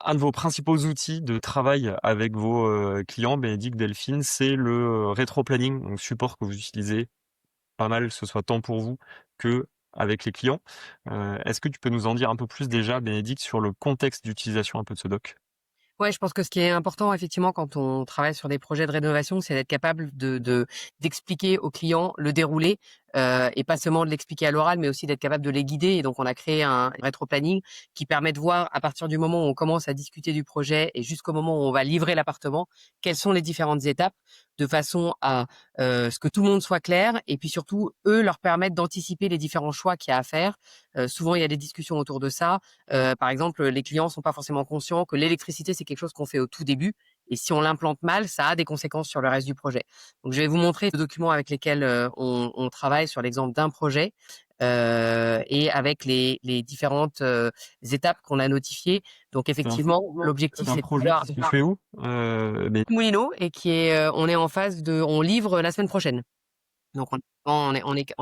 Un de vos principaux outils de travail avec vos, clients, Bénédicte, Delphine, c'est le, rétro-planning, donc support que vous utilisez pas mal, que ce soit tant pour vous qu'avec les clients. Est-ce que tu peux nous en dire un peu plus déjà, Bénédicte, sur le contexte d'utilisation un peu de ce doc? Ouais, je pense que ce qui est important effectivement quand on travaille sur des projets de rénovation, c'est d'être capable d'expliquer aux clients le déroulé, et pas seulement de l'expliquer à l'oral, mais aussi d'être capable de les guider. Et donc on a créé un rétro-planning qui permet de voir à partir du moment où on commence à discuter du projet et jusqu'au moment où on va livrer l'appartement, quelles sont les différentes étapes, de façon à ce que tout le monde soit clair et puis surtout, eux, leur permettre d'anticiper les différents choix qu'il y a à faire. Souvent, il y a des discussions autour de ça. Par exemple, les clients sont pas forcément conscients que l'électricité, c'est quelque chose qu'on fait au tout début et si on l'implante mal, ça a des conséquences sur le reste du projet. Donc je vais vous montrer les documents avec lesquels, on travaille sur l'exemple d'un projet, et avec les différentes, étapes qu'on a notifiées. Donc C'est un effectivement, c'est l'objectif, un c'est de projet pouvoir qui se fait où? Bé Moulineau et qui est, on est en phase de on livre la semaine prochaine. Donc on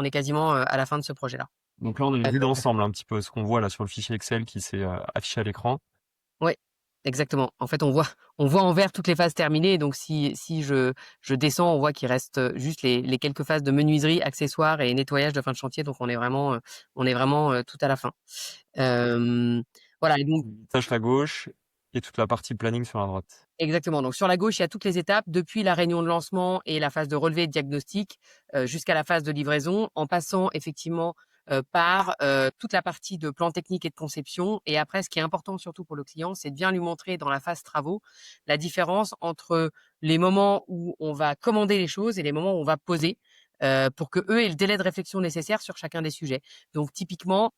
est quasiment, à la fin de ce projet-là. donc là, on a une vue d'ensemble un petit peu, ce qu'on voit là sur le fichier Excel qui s'est, affiché à l'écran. Ouais, exactement. En fait, on voit en vert toutes les phases terminées. Donc si je descends, on voit qu'il reste, juste les quelques phases de menuiserie, accessoires et nettoyage de fin de chantier. Donc on est vraiment, tout à la fin. Voilà. Et donc Tâche à gauche et toute la partie planning sur la droite. exactement. Donc sur la gauche, il y a toutes les étapes depuis la réunion de lancement et la phase de relevé de diagnostic, jusqu'à la phase de livraison, en passant effectivement, par, toute la partie de plan technique et de conception. Et après, ce qui est important surtout pour le client, c'est de bien lui montrer dans la phase travaux, la différence entre les moments où on va commander les choses et les moments où on va poser, pour qu'eux aient le délai de réflexion nécessaire sur chacun des sujets. Donc typiquement,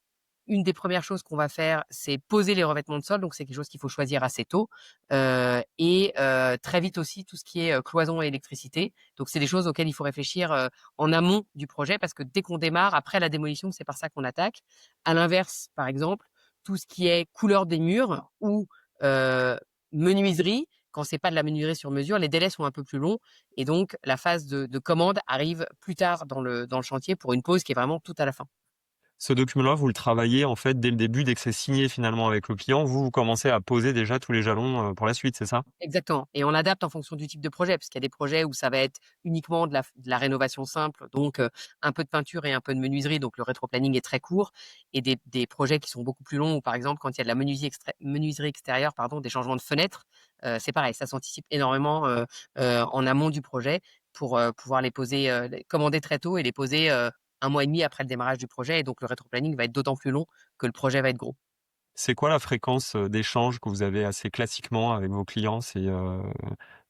une des premières choses qu'on va faire, c'est poser les revêtements de sol. Donc c'est quelque chose qu'il faut choisir assez tôt, et très vite aussi tout ce qui est, cloison et électricité. Donc c'est des choses auxquelles il faut réfléchir, en amont du projet parce que dès qu'on démarre, après la démolition, c'est par ça qu'on attaque. À l'inverse, par exemple, tout ce qui est couleur des murs ou, heu, menuiserie, quand c'est pas de la menuiserie sur mesure, les délais sont un peu plus longs et donc la phase de commande arrive plus tard dans le chantier pour une pause qui est vraiment tout à la fin. Ce document-là, vous le travaillez en fait dès le début, dès que c'est signé finalement avec le client, vous commencez à poser déjà tous les jalons, pour la suite, c'est ça? Exactement, et on adapte en fonction du type de projet, parce qu'il y a des projets où ça va être uniquement de la rénovation simple, donc un peu de peinture et un peu de menuiserie, donc le rétro-planning est très court, et des projets qui sont beaucoup plus longs où, par exemple, quand il y a de la menuiserie extérieure, pardon, des changements de fenêtres, c'est pareil, ça s'anticipe énormément, en amont du projet pour, pouvoir les poser, les commander très tôt et les poser, 1 mois et demi après le démarrage du projet, et donc le rétro-planning va être d'autant plus long que le projet va être gros. C'est quoi la fréquence, d'échange que vous avez assez classiquement avec vos clients? C'est,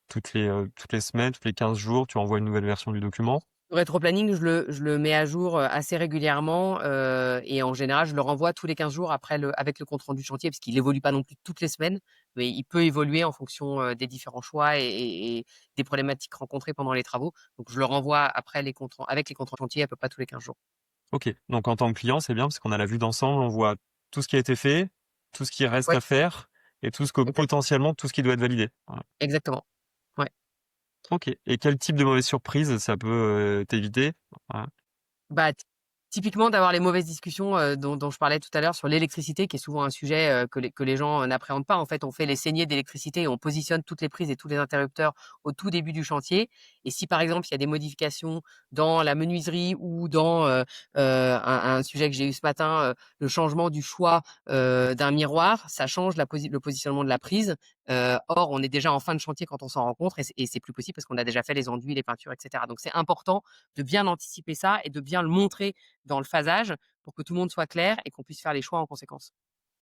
toutes les semaines, tous les 15 jours, tu envoies une nouvelle version du document? Le rétroplanning, je le mets à jour, assez régulièrement, et en général, je le renvoie tous les 15 jours après avec le compte rendu chantier, parce qu'il évolue pas non plus toutes les semaines, mais il peut évoluer en fonction, des différents choix et des problématiques rencontrées pendant les travaux. Donc je le renvoie après avec les comptes rendus chantier à peu près tous les 15 jours. OK, donc en tant que client, c'est bien parce qu'on a la vue d'ensemble, on voit tout ce qui a été fait, tout ce qui reste Ouais, à faire et tout ce que exactement, potentiellement tout ce qui doit être validé. Voilà. exactement. Ouais. OK, et quel type de mauvaise surprise ça peut, t'éviter? Voilà. Bah, typiquement d'avoir les mauvaises discussions, dont je parlais tout à l'heure sur l'électricité, qui est souvent un sujet, que les gens, n'appréhendent pas. En fait, on fait les saignées d'électricité et on positionne toutes les prises et tous les interrupteurs au tout début du chantier, et si par exemple, il y a des modifications dans la menuiserie ou dans, un sujet que j'ai eu ce matin, le changement du choix, d'un miroir, ça change le positionnement de la prise. Or on est déjà en fin de chantier quand on s'en rend compte, et c'est plus possible parce qu'on a déjà fait les enduits, les peintures et cetera. Donc c'est important de bien anticiper ça et de bien le montrer dans le phasage pour que tout le monde soit clair et qu'on puisse faire les choix en conséquence.